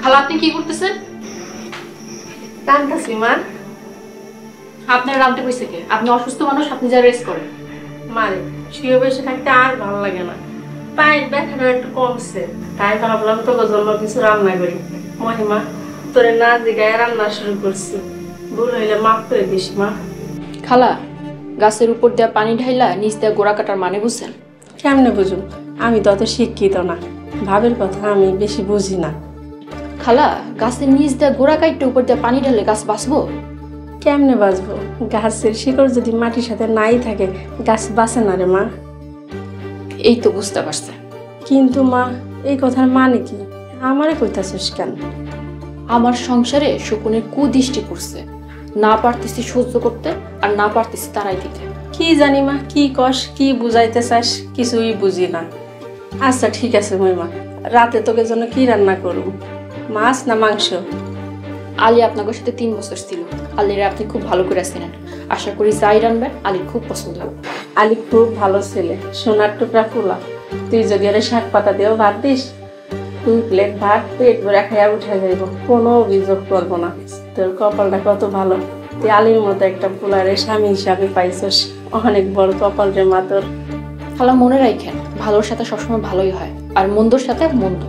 খালা আপনি কি করতেছেন? কান্তাছি মা। আপনার রামতে কইছে কে? আপনি অসুস্থ মানুষ, আপনি যা রেস্ট করেন। মারে শুয়ে বসে থাকতে আর ভালো লাগে না, পায়ের ব্যথাটা একটু কমছে, তাই ভাবলাম তোকে জন্য কিছু রান্না করি। মহিমা তোরে না জিগায় রান্না শুরু করছি, ভুল হইলে মাফ করে দিস মা। খালা, গাছের উপর দেওয়া পানি ঢাইলা নিচ দেওয়া গোড়া কাটার মানে বুঝছেন? কেমনে বুঝুম? আমি তো অত শিক্ষিত না, ভাবের কথা আমি বেশি বুঝি না। খালা, গাছের নিচ দেওয়া গোড়া কাটতে উপর দেওয়া পানি ঢালে গাছ বাঁচবো? কেমনে বাঁচবো? গাছের শিকড় যদি মাটির সাথে নাই থাকে গাছ বাঁচে না রে মা। এই তো বুঝতে পারছে। কিন্তু মা এই কথার মানে কি? আমারে কইতাছিস কেন? আমার সংসারে শকুনের কুদৃষ্টি পড়ছে, না পারতেছি সহ্য করতে আর না পারতেছি তারাই দিতে। কি জানি মা, কি কস, কি বুঝাইতে চাস কিছুই বুঝি না। আচ্ছা ঠিক আছে মহিমা, রাতে তোকে জন্য কি রান্না করব? মাছ না মাংস? আলী আপনাদের সাথে 3 বছর ছিল, আলীর আপনি খুব ভালো করে চেনেন। আশা করি যাই রান্নাবেন আলীর খুব পছন্দ হবে। আলী খুব ভালো ছেলে, সোনার টুকরা ফুলা। তুই যদি ওরে শাক পাতা দিয়েও ভাত দিস, 2 প্লেট ভাত পেট ভরে খাইয়া উঠে যাইব, কোনো অভিযোগ করবো না। তোর কপালটা কত ভালো, তুই আলীর মতো একটা ফুলারে স্বামী হিসাবে পাইছস, অনেক বড় কপাল রে মা তোর। খালা মনে রাখেন, ভালোর সাথে সবসময় ভালোই হয় আর মন্দর সাথে মন্দ।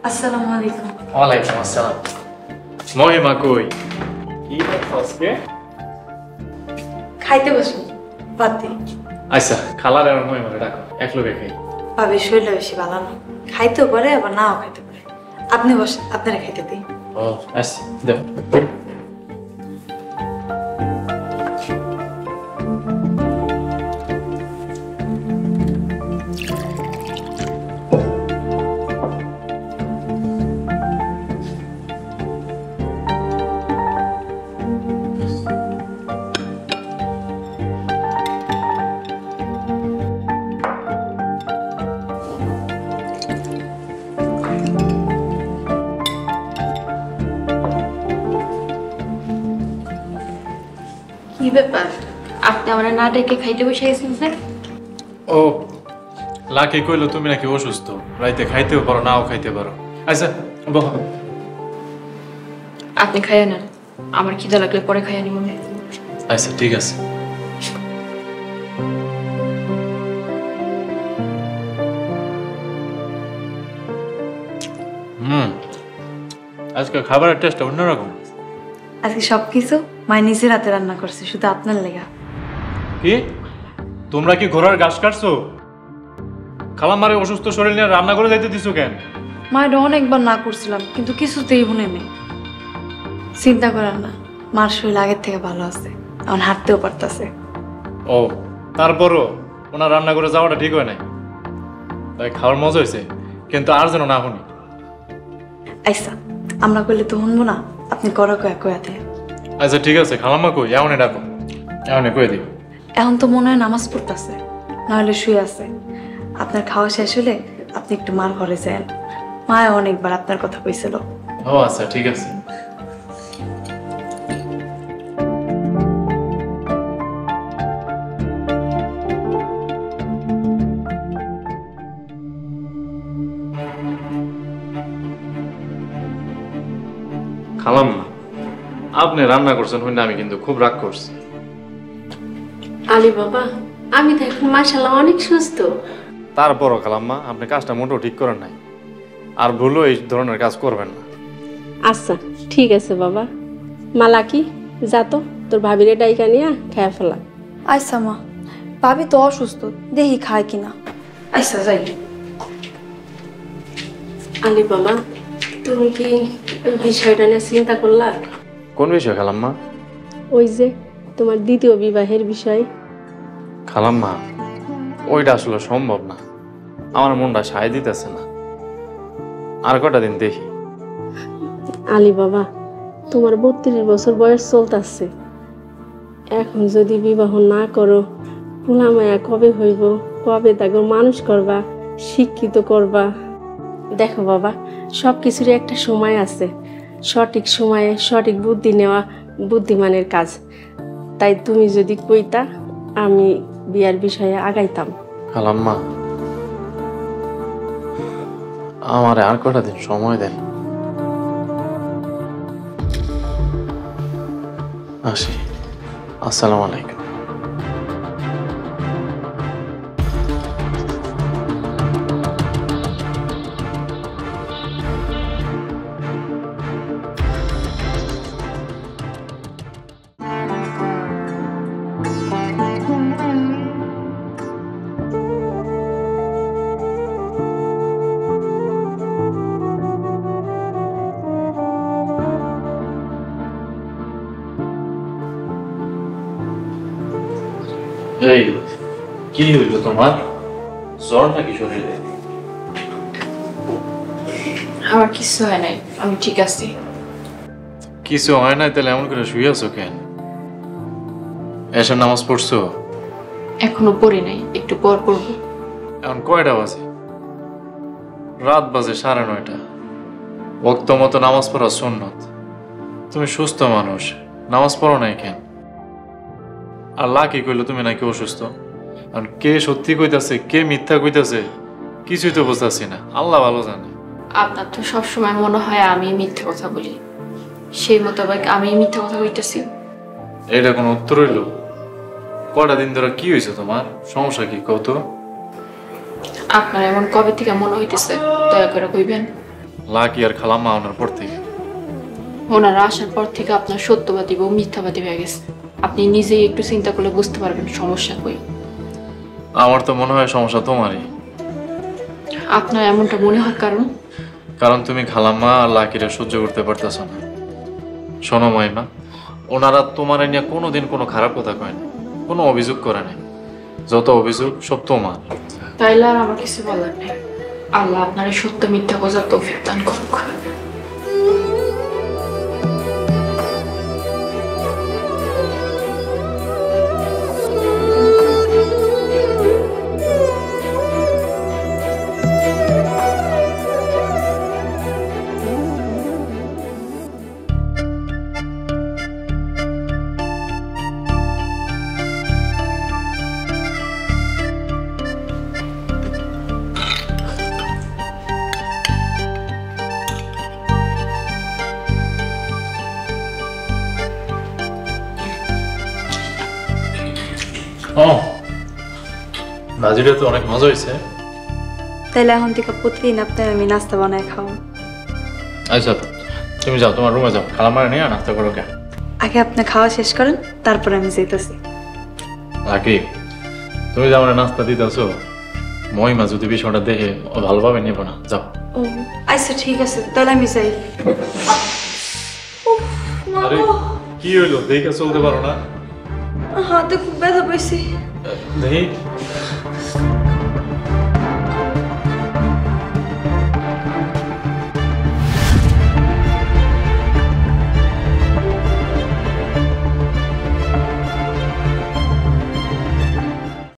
আসসালামু আলাইকুম। ওয়ালাইকুম আসসালাম। মহিমা কই? কি আজকে? খাইতে বসুন বাতি। আচ্ছা, খালার আর মহিমাকে ডাকো, এক লোকে খাই। ভাবি শরীরটা বেশি ভালো না, খাইতেও পারে আবার নাও খাইতে পারে। আপনি বসেন, আপনারা খাইতে দিই। ও আসছি, দেখ। কি ব্যাপার, আপনি আমার না ডেকে খাইতে বসে গেছেন স্যার? ও লাকি কইলো তুমি নাকি অসুস্থ, রাইতে খাইতেও পারো নাও খাইতে পারো। আচ্ছা বহ। আপনি খাইয়ে নেন, আমার খিদা লাগলে পরে খাইয়ে নিব। আচ্ছা ঠিক আছে। আজকে খাবারের টেস্টটা অন্যরকম। আজকে সবকিছু মায়ের নিজের হাতে রান্না করছে, শুধু আপনার লেগা। কি তোমরা কি ঘোড়ার ঘাস কাটছো? খালাম্মারে অসুস্থ শরীর নিয়ে রান্না করে যাইতে দিছো কেন? মায়ের অনেকবার না করছিলাম কিন্তু কিছুতেই শুনে নেই। চিন্তা করেন না, মার শরীর আগের থেকে ভালো আছে, এখন হাঁটতেও পারতেছে। ও তারপরও ওনার রান্না করে যাওয়াটা ঠিক হয় নাই। তাই খাওয়ার মজা হয়েছে, কিন্তু আর যেন না শুনি। আচ্ছা আমরা করলে তো শুনবো না, আপনি করো কয়া কয়াতে। আচ্ছা ঠিক আছে, খালাম্মা কই? এমনই ডাকো, এমনই কয়ে দিই। এখন তো মনে হয় নামাজ পড়তেছে, নাহলে শুয়ে আছে। আপনার খাওয়া শেষ হলে আপনি একটু মার ঘরে যান, মায় অনেকবার আপনার কথা কইছিল। ও আচ্ছা ঠিক আছে। খালাম্মা আপনি রান্না করছেন হইনা, আমি কিন্তু খুব রাগ করছি। আলী বাবা, আমি তো এখন মাশাআল্লাহ অনেক সুস্থ। তারপরও খালাম্মা আপনি কাজটা মোটেও ঠিক করেন নাই, আর ভুলও এই ধরনের কাজ করবেন না। আচ্ছা ঠিক আছে বাবা। মালা কি যা তো তোর ভাবিরে ডাইকা নিয়া খেয়ে ফেলা। আচ্ছা মা, ভাবি তো অসুস্থ, দেখি খায় কিনা। আচ্ছা যাই। আলী বাবা, তুমি কি ওই বিষয়টা নিয়ে চিন্তা করলা? কোন বিষয় খালাম্মা? ওই যে তোমার দ্বিতীয় বিবাহের বিষয়। খালাম্মা ওইটা আসলে সম্ভব না, আমার মনটা সায় দিতেছে না। আর কটা দিন দেখি। আলী বাবা, তোমার 32 বছর বয়স চলতেছে, এখন যদি বিবাহ না করো, পোলা মায়া কবে হইব, কবে তাকে মানুষ করবা, শিক্ষিত করবা? দেখো বাবা, সব কিছুরই একটা সময় আছে। সঠিক সময়ে সঠিক বুদ্ধি নেওয়া বুদ্ধিমানের কাজ। তাই তুমি যদি কইতা, আমি বিয়ার বিষয়ে আগাইতাম। খালাম্মা, আমারে আর কটা দিন সময় দেন। আসি। আসসালামু আলাইকুম। এই কি হইল তোমার? জ্বর নাকি শরীরে? আমার কিছু হয় নাই, আমি ঠিক আছি। কিছু হয় নাই তাহলে এমন করে শুয়ে আছো কেন? এসে নামাজ পড়ছো? এখনো পড়ি নাই, একটু পর পড়বো। এখন কয়টা বাজে? রাত বাজে 9:30। ওক্ত মতো নামাজ পড়া সুন্নত। তুমি সুস্থ মানুষ, নামাজ পড়ো নাই কেন? আল্লাহ কি কইলো তুমি নাকি অসুস্থ? আর কে সত্যি কইতাছে কে মিথ্যা কইতাছে কিছুই তো বুঝতেছি না। আল্লাহ ভালো জানে। আপনার তো সবসময় মনে হয় আমি মিথ্যে কথা বলি, সেই মোতাবেক আমি মিথ্যে কথা কইতেছি। এটা কোনো উত্তর হইল? কটা দিন ধরে কি হয়েছে তোমার? সমস্যা কি কত? আপনার এমন কবে থেকে মনে হইতেছে? দয়া করে কইবেন। লাকি আর খালাম্মা আনার পর থেকে। ওনারা আসার পর থেকে আপনার সত্যবাদী বা মিথ্যাবাদী হয়ে গেছে। আপনি নিজেই একটু চিন্তা করলে বুঝতে পারবেন সমস্যা কই। আমার তো মনে হয় সমস্যা তোমারই। আপনার এমনটা মনে হয় কারণ তুমি খালাম্মা আর লাকিরে সহ্য করতে পারতেছ না। শোনো মাইমা, ওনারা তোমার নিয়ে কোনোদিন কোনো খারাপ কথা কয় না, কোনো অভিযোগ করে নাই। যত অভিযোগ সব তোমার। তাইলে আর আমার কিছু বলার নেই। আল্লাহ আপনার এই সত্য মিথ্যা বোঝার তৌফিক দান করুক। ভাজিটা তো অনেক মজা হয়েছে। তাইলে এখন থেকে প্রতিদিন আপনার আমি নাস্তা বানায় খাওয়াম। আচ্ছা তুমি যাও, তোমার রুমে যাও, খালাম্মারে নিয়ে নাস্তা করো। কে আগে আপনি খাওয়া শেষ করেন, তারপরে আমি যেতেছি। লাকি, তুমি যে আমার নাস্তা দিতেছো, মহিমা যদি বিষয়টা দেখে ও ভালোভাবে নেবো না। যাও। ও আচ্ছা ঠিক আছে, তাহলে আমি যাই। আরে কি হইলো? দেখে চলতে পারো না? হাতে খুব ব্যথা পাইছি। দেখি